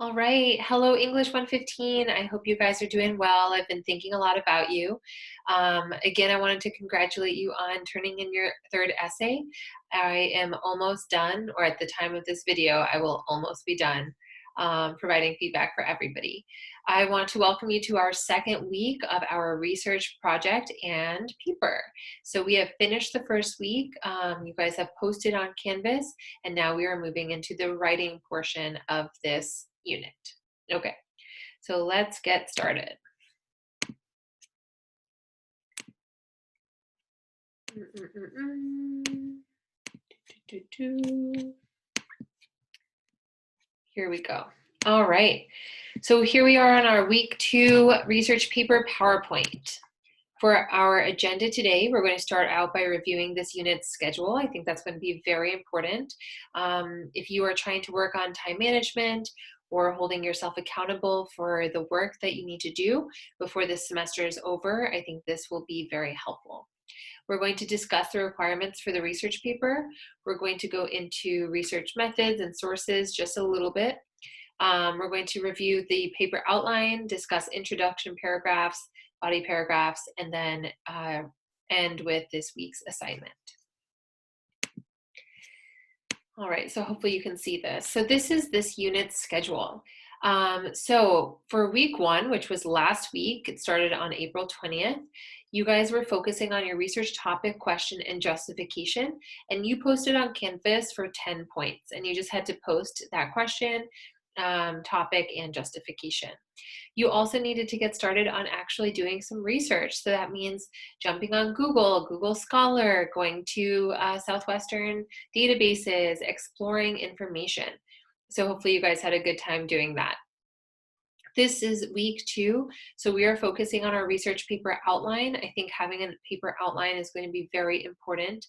All right. Hello, English 115. I hope you guys are doing well. I've been thinking a lot about you. Again, I wanted to congratulate you on turning in your third essay. I am almost done, or at the time of this video, I will almost be done providing feedback for everybody. I want to welcome you to our second week of our research project and paper. So we have finished the first week. You guys have posted on Canvas, and now we are moving into the writing portion of this unit. Okay, so let's get started. Here we go. All right, so here we are on our week 2 research paper PowerPoint. For our agenda today, we're going to start out by reviewing this unit's schedule. I think that's going to be very important. If you are trying to work on time management or holding yourself accountable for the work that you need to do before this semester is over, I think this will be very helpful. We're going to discuss the requirements for the research paper. We're going to go into research methods and sources just a little bit. We're going to review the paper outline, discuss introduction paragraphs, body paragraphs, and then end with this week's assignment. All right, so hopefully you can see this. So this is this unit's schedule. So for week 1, which was last week, it started on April 20th, you guys were focusing on your research topic, question, and justification, and you posted on Canvas for 10 points, and you just had to post that question, topic, and justification. You also needed to get started on actually doing some research. So that means jumping on Google Scholar, going to Southwestern databases, exploring information. So hopefully you guys had a good time doing that. This is week 2, so we are focusing on our research paper outline. I think having a paper outline is going to be very important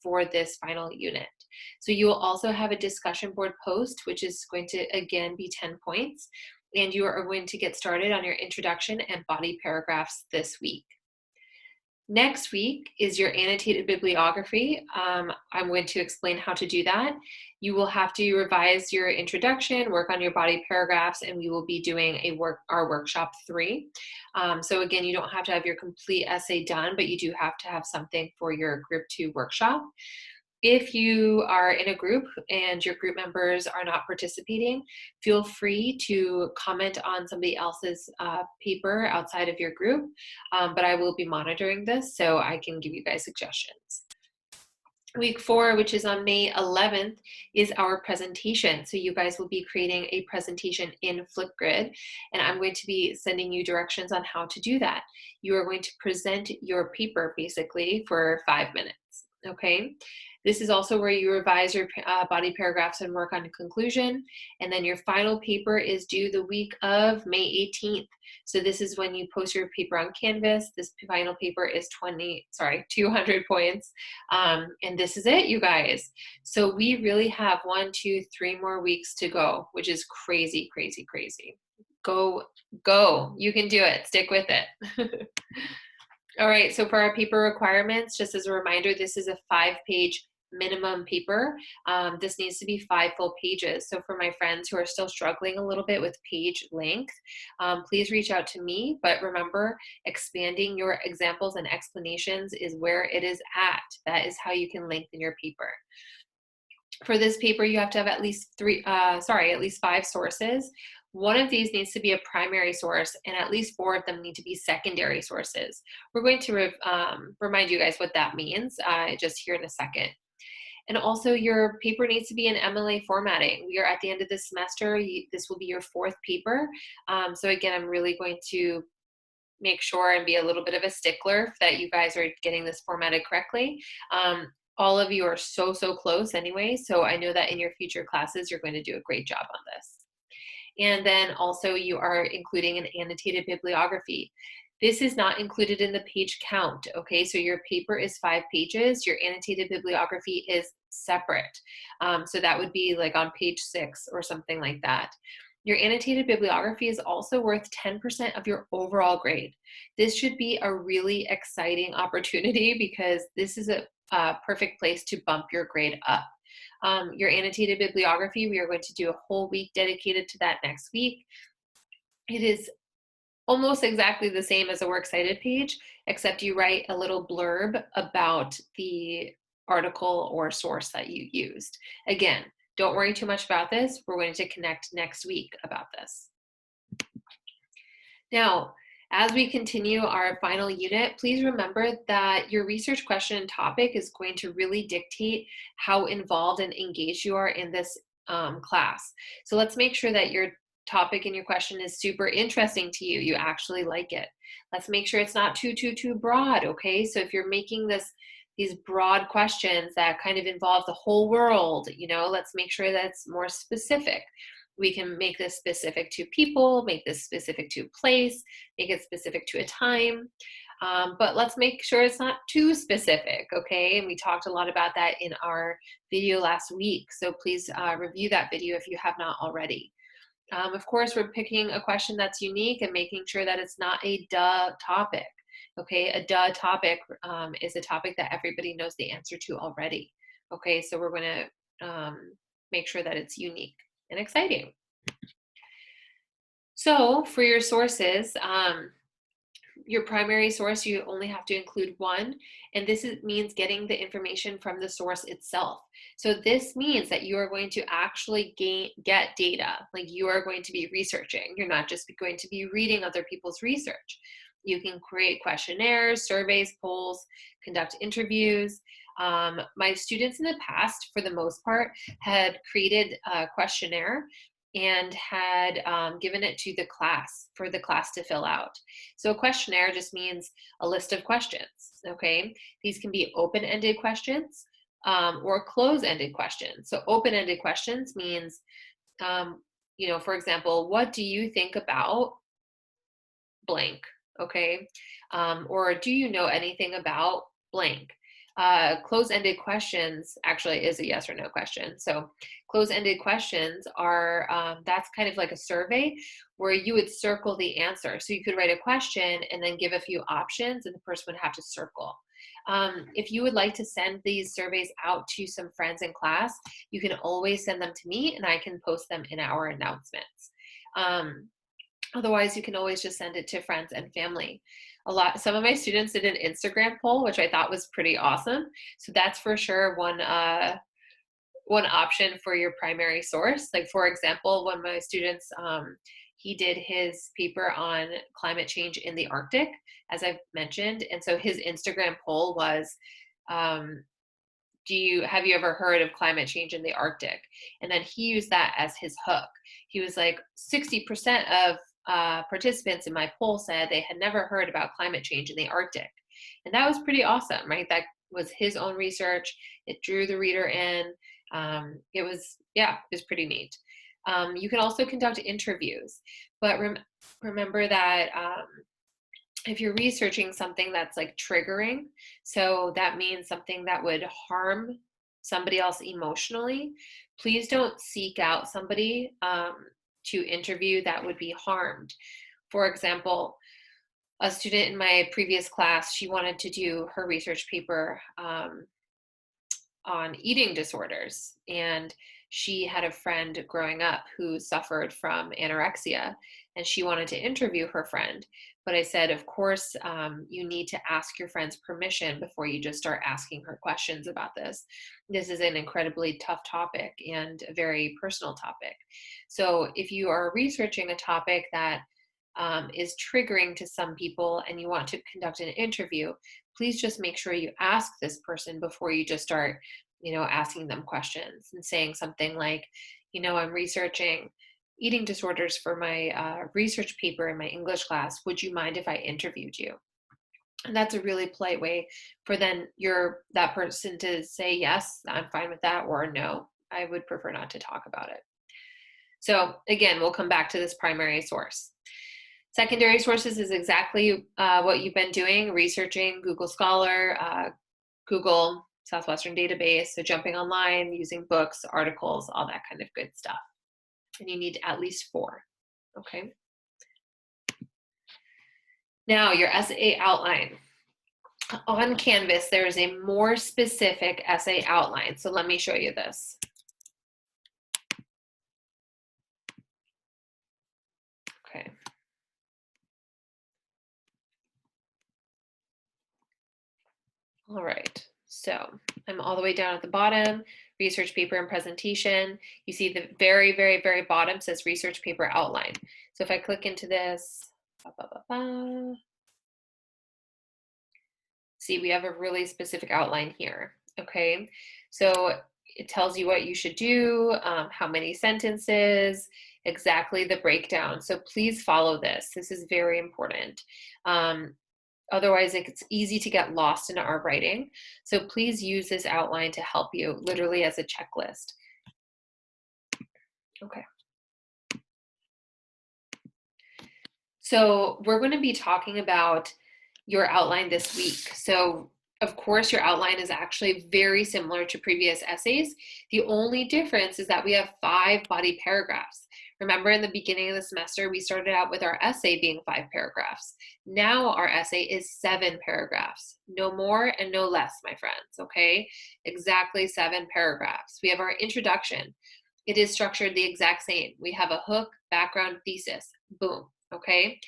for this final unit. So you will also have a discussion board post, which is going to, again, be 10 points. And you are going to get started on your introduction and body paragraphs this week. Next week is your annotated bibliography. I'm going to explain how to do that. You will have to revise your introduction, work on your body paragraphs, and we will be doing our workshop 3. So again, you don't have to have your complete essay done, but you do have to have something for your group 2 workshop. If you are in a group and your group members are not participating, feel free to comment on somebody else's paper outside of your group, but I will be monitoring this so I can give you guys suggestions. Week 4, which is on May 11th, is our presentation. So you guys will be creating a presentation in Flipgrid, and I'm going to be sending you directions on how to do that. You are going to present your paper basically for 5 minutes, okay? This is also where you revise your body paragraphs and work on a conclusion. And then your final paper is due the week of May 18th. So this is when you post your paper on Canvas. This final paper is 200 points. And this is it, you guys. So we really have 1, 2, 3 more weeks to go, which is crazy, crazy, crazy. Go. You can do it. Stick with it. All right, so for our paper requirements, just as a reminder, this is a 5-page minimum paper. This needs to be 5 full pages. So for my friends who are still struggling a little bit with page length, please reach out to me. But remember, expanding your examples and explanations is where it is at. That is how you can lengthen your paper. For this paper, you have to have at least 5 sources. One of these needs to be a primary source, and at least 4 of them need to be secondary sources. We're going to remind you guys what that means just here in a second. And also, your paper needs to be in MLA formatting. We are at the end of this semester. This will be your 4th paper. So again, I'm really going to make sure and be a little bit of a stickler that you guys are getting this formatted correctly. All of you are so close anyway, so I know that in your future classes, you're going to do a great job on this. And then also you are including an annotated bibliography. This is not included in the page count, okay? So your paper is 5 pages, your annotated bibliography is separate. So that would be like on page 6 or something like that. Your annotated bibliography is also worth 10% of your overall grade. This should be a really exciting opportunity because this is a perfect place to bump your grade up. Your annotated bibliography, we are going to do a whole week dedicated to that next week. It is almost exactly the same as a Works Cited page, except you write a little blurb about the article or source that you used. Again, don't worry too much about this. We're going to connect next week about this. Now, as we continue our final unit, please remember that your research question and topic is going to really dictate how involved and engaged you are in this class. So let's make sure that your topic and your question is super interesting to you. You actually like it. Let's make sure it's not too broad, okay? So if you're making these broad questions that kind of involve the whole world, let's make sure that's more specific. We can make this specific to people, make this specific to place, make it specific to a time. But let's make sure it's not too specific, okay? And we talked a lot about that in our video last week. So please review that video if you have not already. Of course, we're picking a question that's unique and making sure that it's not a duh topic, okay? A duh topic is a topic that everybody knows the answer to already, okay? So we're gonna make sure that it's unique and exciting. So for your sources, your primary source, you only have to include one, and this means getting the information from the source itself. So this means that you are going to actually get data, like you are going to be researching. You're not just going to be reading other people's research. You can create questionnaires, surveys, polls, conduct interviews. My students in the past, for the most part, had created a questionnaire and had given it to the class for the class to fill out. So a questionnaire just means a list of questions, okay? These can be open-ended questions or close-ended questions. So open-ended questions means, for example, what do you think about blank, okay? Or do you know anything about blank? Close-ended questions actually is a yes or no question. So close-ended questions are, that's kind of like a survey where you would circle the answer. So you could write a question and then give a few options and the person would have to circle. If you would like to send these surveys out to some friends in class, you can always send them to me and I can post them in our announcements. Otherwise, you can always just send it to friends and family. Some of my students did an Instagram poll, which I thought was pretty awesome. So that's for sure one option for your primary source. Like for example, one of my students, he did his paper on climate change in the Arctic, as I've mentioned. And so his Instagram poll was, have you ever heard of climate change in the Arctic? And then he used that as his hook. He was like, 60% of participants in my poll said they had never heard about climate change in the Arctic. And that was pretty awesome, right? That was his own research. It drew the reader in. It was pretty neat. You can also conduct interviews, but remember that if you're researching something that's like triggering, so that means something that would harm somebody else emotionally, please don't seek out somebody to interview that would be harmed. For example, a student in my previous class, she wanted to do her research paper on eating disorders, and she had a friend growing up who suffered from anorexia, and she wanted to interview her friend. But I said, of course, you need to ask your friend's permission before you just start asking her questions about this. This is an incredibly tough topic and a very personal topic. So if you are researching a topic that is triggering to some people and you want to conduct an interview, please just make sure you ask this person before you just start, asking them questions and saying something like, I'm researching eating disorders for my research paper in my English class. Would you mind if I interviewed you? And that's a really polite way for then that person to say, yes, I'm fine with that, or no, I would prefer not to talk about it. So again, we'll come back to this primary source. Secondary sources is exactly what you've been doing, researching Google Scholar, Google Southwestern Database, so jumping online, using books, articles, all that kind of good stuff. And you need at least 4, okay? Now, your essay outline. On Canvas, there is a more specific essay outline. So let me show you this. Okay. All right. So I'm all the way down at the bottom, research paper and presentation. You see the very, very, very bottom says research paper outline. So if I click into this, see, we have a really specific outline here. Okay. So it tells you what you should do, how many sentences, exactly the breakdown. So please follow this. This is very important. Otherwise, it's easy to get lost in our writing. So please use this outline to help you, literally as a checklist. Okay. So we're going to be talking about your outline this week. So of course, your outline is actually very similar to previous essays. The only difference is that we have 5 body paragraphs. Remember, in the beginning of the semester, we started out with our essay being 5 paragraphs. Now our essay is 7 paragraphs. No more and no less, my friends, okay? Exactly 7 paragraphs. We have our introduction. It is structured the exact same. We have a hook, background, thesis, boom, okay?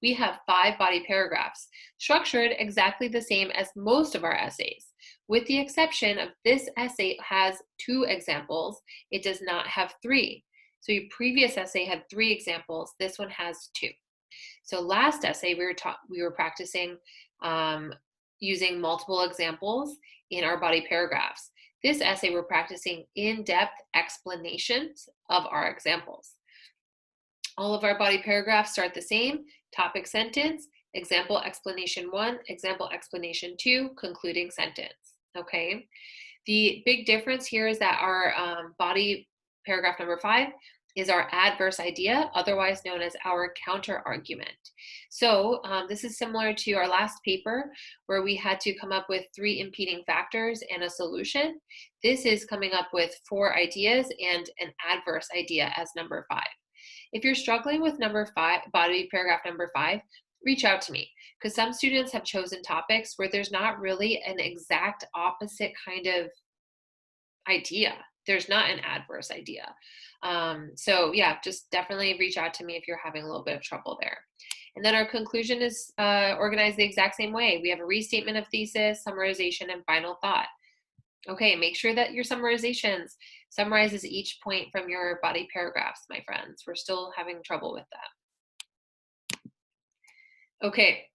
We have 5 body paragraphs, structured exactly the same as most of our essays, with the exception of this essay has 2 examples. It does not have 3. So your previous essay had 3 examples. This one has 2. So last essay we were practicing using multiple examples in our body paragraphs. This essay we're practicing in-depth explanations of our examples. All of our body paragraphs start the same: topic sentence, example explanation 1, example explanation 2, concluding sentence. Okay. The big difference here is that our body paragraph number 5 is our adverse idea, otherwise known as our counter argument. So this is similar to our last paper where we had to come up with 3 impeding factors and a solution. This is coming up with 4 ideas and an adverse idea as number 5. If you're struggling with number 5, body paragraph number 5, reach out to me, because some students have chosen topics where there's not really an exact opposite kind of idea. There's not an adverse idea. So yeah, just definitely reach out to me if you're having a little bit of trouble there. And then our conclusion is organized the exact same way. We have a restatement of thesis, summarization, and final thought. Okay, make sure that your summarizations summarizes each point from your body paragraphs, my friends. We're still having trouble with that. Okay,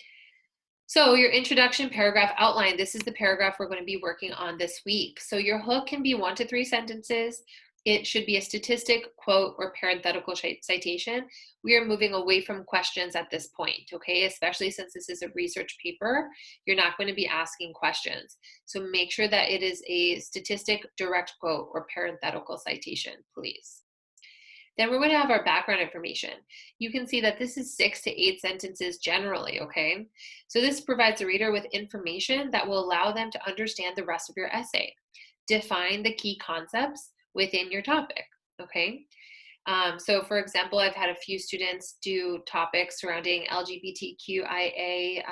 so your introduction paragraph outline, this is the paragraph we're going to be working on this week. So your hook can be 1 to 3 sentences. It should be a statistic, quote, or parenthetical citation. We are moving away from questions at this point, okay? Especially since this is a research paper, you're not going to be asking questions. So make sure that it is a statistic, direct quote, or parenthetical citation, please. Then we're going to have our background information. You can see that this is 6 to 8 sentences generally, okay? So this provides the reader with information that will allow them to understand the rest of your essay. Define the key concepts within your topic, okay? So for example, I've had a few students do topics surrounding LGBTQIA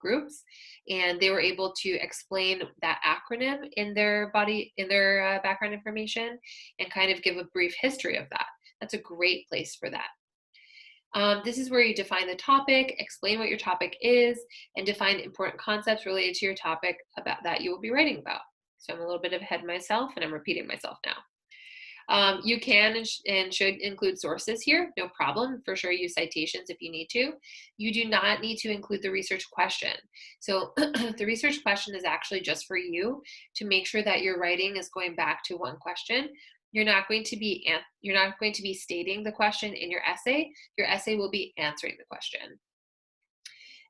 groups, and they were able to explain that acronym in their background information and kind of give a brief history of that. That's a great place for that. This is where you define the topic, explain what your topic is, and define important concepts related to your topic about that you will be writing about. So I'm a little bit ahead myself, and I'm repeating myself now. You can and should include sources here, no problem. For sure, use citations if you need to. You do not need to include the research question. So the research question is actually just for you to make sure that your writing is going back to one question. You're not going to be stating the question in your essay. Your essay will be answering the question.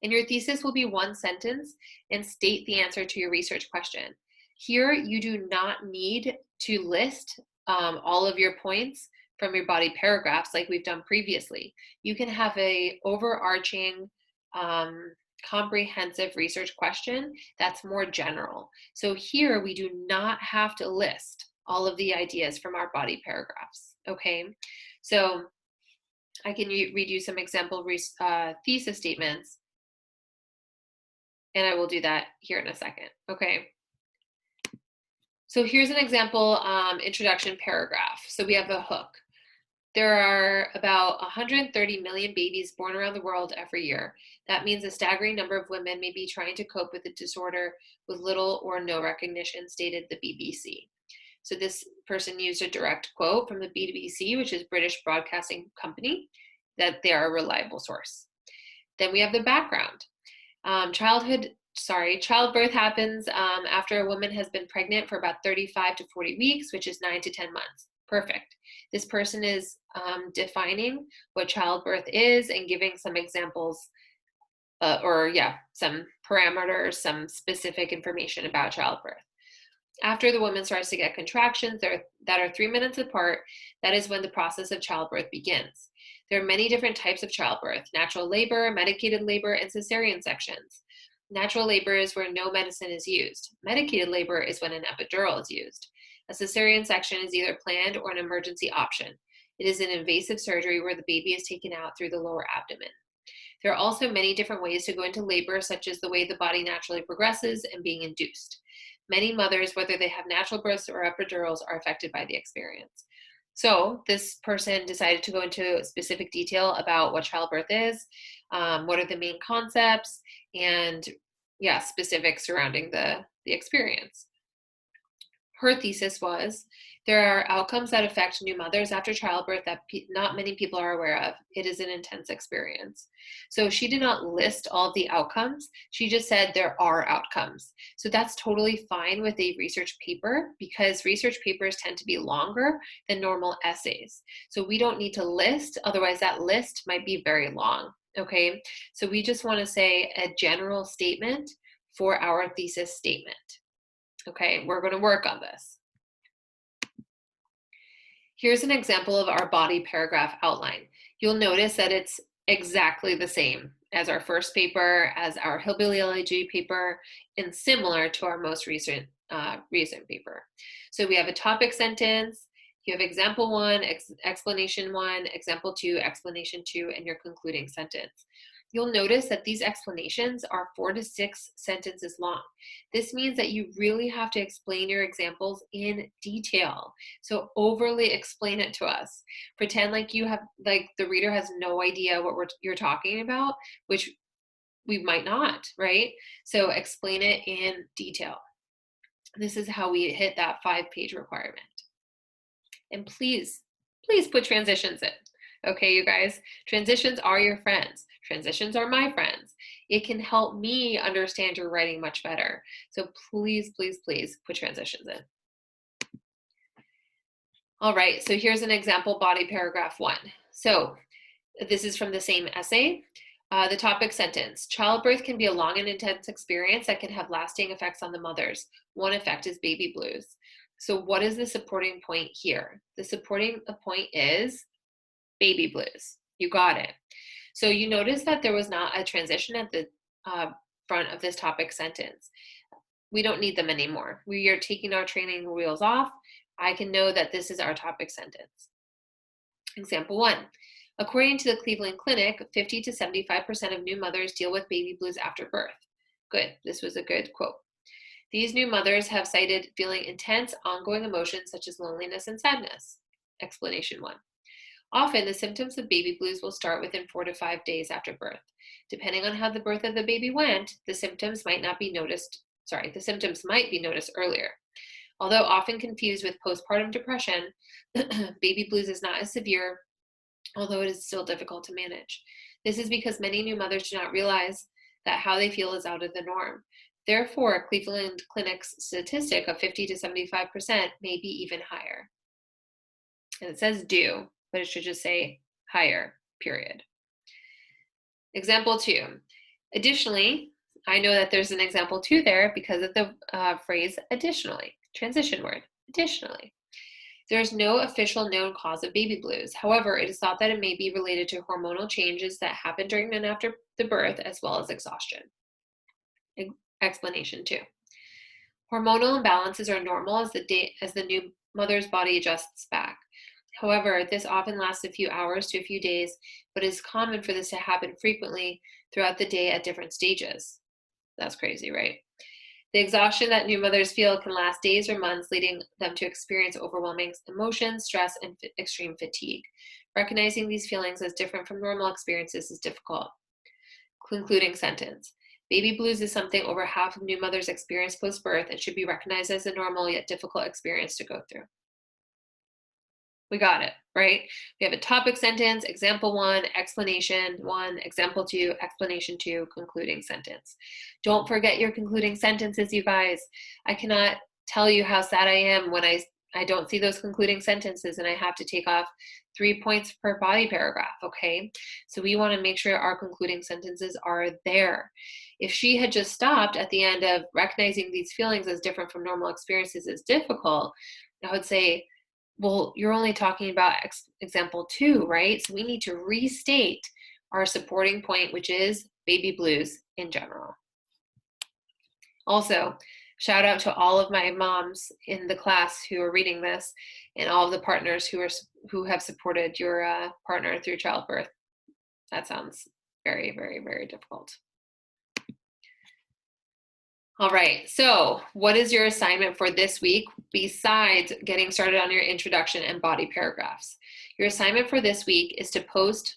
And your thesis will be 1 sentence and state the answer to your research question. Here, you do not need to list all of your points from your body paragraphs like we've done previously. You can have a overarching comprehensive research question that's more general. So here we do not have to list all of the ideas from our body paragraphs, okay? So I can read you some example thesis statements And I will do that here in a second. Okay. So here's an example introduction paragraph. So we have a hook. There are about 130 million babies born around the world every year. That means a staggering number of women may be trying to cope with the disorder with little or no recognition, stated the BBC. So this person used a direct quote from the BBC, which is British Broadcasting Company, that they are a reliable source. Then we have the background. Childbirth happens after a woman has been pregnant for about 35 to 40 weeks, which is 9 to 10 months. Perfect. This person is defining what childbirth is and giving some examples some parameters, some specific information about childbirth. After the woman starts to get contractions that are 3 minutes apart, that is when the process of childbirth begins. There are many different types of childbirth: natural labor, medicated labor, and cesarean sections. Natural labor is where no medicine is used. Medicated labor is when an epidural is used. A cesarean section is either planned or an emergency option. It is an invasive surgery where the baby is taken out through the lower abdomen. There are also many different ways to go into labor, such as the way the body naturally progresses and being induced. Many mothers, whether they have natural births or epidurals, are affected by the experience. So this person decided to go into specific detail about what childbirth is, what are the main concepts, and specifics surrounding the experience. Her thesis was, there are outcomes that affect new mothers after childbirth that not many people are aware of. It is an intense experience. So she did not list all of the outcomes. She just said there are outcomes. So that's totally fine with a research paper, because research papers tend to be longer than normal essays. So we don't need to list, otherwise that list might be very long. Okay, so we just want to say a general statement for our thesis statement. Okay, we're going to work on this. Here's an example of our body paragraph outline. You'll notice that it's exactly the same as our first paper, as our Hillbilly LAG paper, and similar to our most recent paper. So we have a topic sentence, you have example 1, explanation 1, example 2, explanation 2, and your concluding sentence. You'll notice that these explanations are 4 to 6 sentences long. This means that you really have to explain your examples in detail. So overly explain it to us. Pretend like the reader has no idea what you're talking about, which we might not, right? So explain it in detail. This is how we hit that 5-page requirement. And please put transitions in. Okay, you guys, transitions are your friends. Transitions are my friends. It can help me understand your writing much better. So please put transitions in. All right, so here's an example body paragraph 1. So this is from the same essay. The topic sentence: childbirth can be a long and intense experience that can have lasting effects on the mothers. One effect is baby blues. So what is the supporting point here? The supporting point is baby blues. You got it. So you notice that there was not a transition at the front of this topic sentence. We don't need them anymore. We are taking our training wheels off. I can know that this is our topic sentence. Example 1. According to the Cleveland Clinic, 50 to 75% of new mothers deal with baby blues after birth. Good. This was a good quote. These new mothers have cited feeling intense, ongoing emotions such as loneliness and sadness. Explanation 1. Often, the symptoms of baby blues will start within 4 to 5 days after birth. Depending on how the birth of the baby went, the symptoms might be noticed earlier. Although often confused with postpartum depression, baby blues is not as severe, although it is still difficult to manage. This is because many new mothers do not realize that how they feel is out of the norm. Therefore, Cleveland Clinic's statistic of 50 to 75% may be even higher. And it says do, but it should just say higher, period. Example 2. Additionally, I know that there's an example 2 there because of the phrase additionally, transition word, additionally. There is no official known cause of baby blues. However, it is thought that it may be related to hormonal changes that happen during and after the birth, as well as exhaustion. Explanation 2. Hormonal imbalances are normal as the new mother's body adjusts back. However, this often lasts a few hours to a few days, but it is common for this to happen frequently throughout the day at different stages. That's crazy, right? The exhaustion that new mothers feel can last days or months, leading them to experience overwhelming emotions, stress, and extreme fatigue. Recognizing these feelings as different from normal experiences is difficult. Concluding sentence. Baby blues is something over half of new mothers experience post-birth and should be recognized as a normal yet difficult experience to go through. We got it, right? We have a topic sentence, example one, example two, explanation two, concluding sentence. Don't forget your concluding sentences, you guys. I cannot tell you how sad I am when I don't see those concluding sentences and I have to take off 3 points per body paragraph, okay? So we want to make sure our concluding sentences are there. If she had just stopped at the end of recognizing these feelings as different from normal experiences is difficult, I would say, well, you're only talking about example two, right? So we need to restate our supporting point, which is baby blues in general. Also, shout out to all of my moms in the class who are reading this and all of the partners who have supported your partner through childbirth. That sounds very, very, very difficult. All right, so what is your assignment for this week besides getting started on your introduction and body paragraphs? Your assignment for this week is to post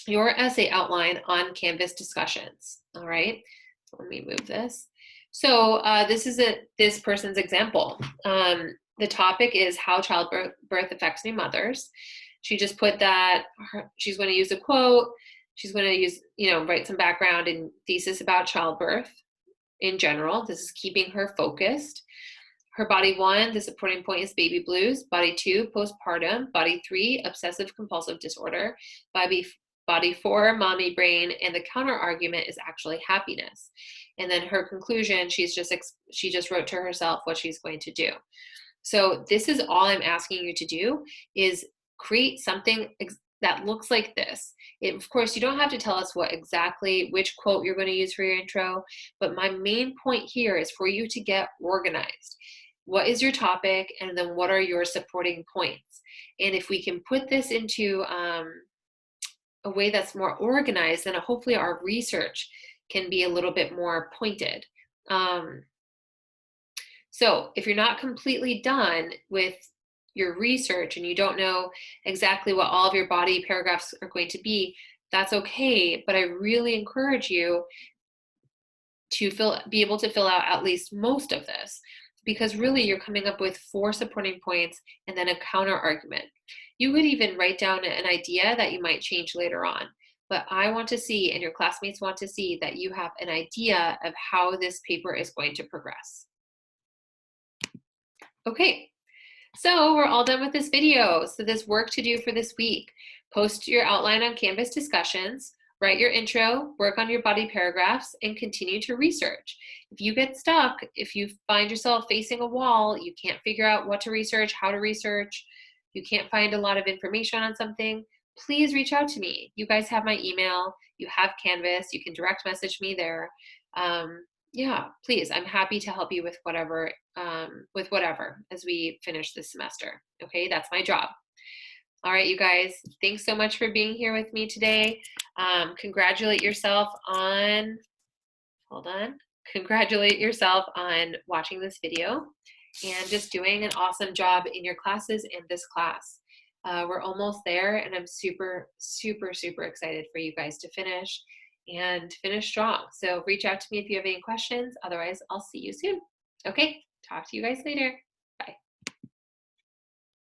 your essay outline on Canvas discussions, all right? So let me move this. So this is this person's example. The topic is how childbirth affects new mothers. She just put that she's going to use a quote. She's going to use, write some background and thesis about childbirth in general. This is keeping her focused. Her body one, the supporting point is baby blues. Body two, postpartum. Body three, obsessive compulsive disorder. Body four, mommy brain, and the counter argument is actually happiness. And then her conclusion, she just wrote to herself what she's going to do. So this is all I'm asking you to do is create something that looks like this. Of course, you don't have to tell us which quote you're going to use for your intro, but my main point here is for you to get organized. What is your topic, and then what are your supporting points? And if we can put this into a way that's more organized, then hopefully our research can be a little bit more pointed. So if you're not completely done with your research and you don't know exactly what all of your body paragraphs are going to be, that's okay. But I really encourage you to be able to fill out at least most of this, because really you're coming up with 4 supporting points and then a counter argument. You could even write down an idea that you might change later on. But I want to see, and your classmates want to see, that you have an idea of how this paper is going to progress. Okay, so we're all done with this video. So there's work to do for this week. Post your outline on Canvas discussions, write your intro, work on your body paragraphs, and continue to research. If you get stuck, if you find yourself facing a wall, you can't figure out what to research, how to research, you can't find a lot of information on something, please reach out to me. You guys have my email, you have Canvas, you can direct message me there. Yeah, please, I'm happy to help you with whatever as we finish this semester. Okay, that's my job. All right, you guys, thanks so much for being here with me today. Congratulate yourself on watching this video and just doing an awesome job in your classes in this class. We're almost there, and I'm super, super, super excited for you guys to finish strong. So reach out to me if you have any questions. Otherwise, I'll see you soon. Okay, talk to you guys later.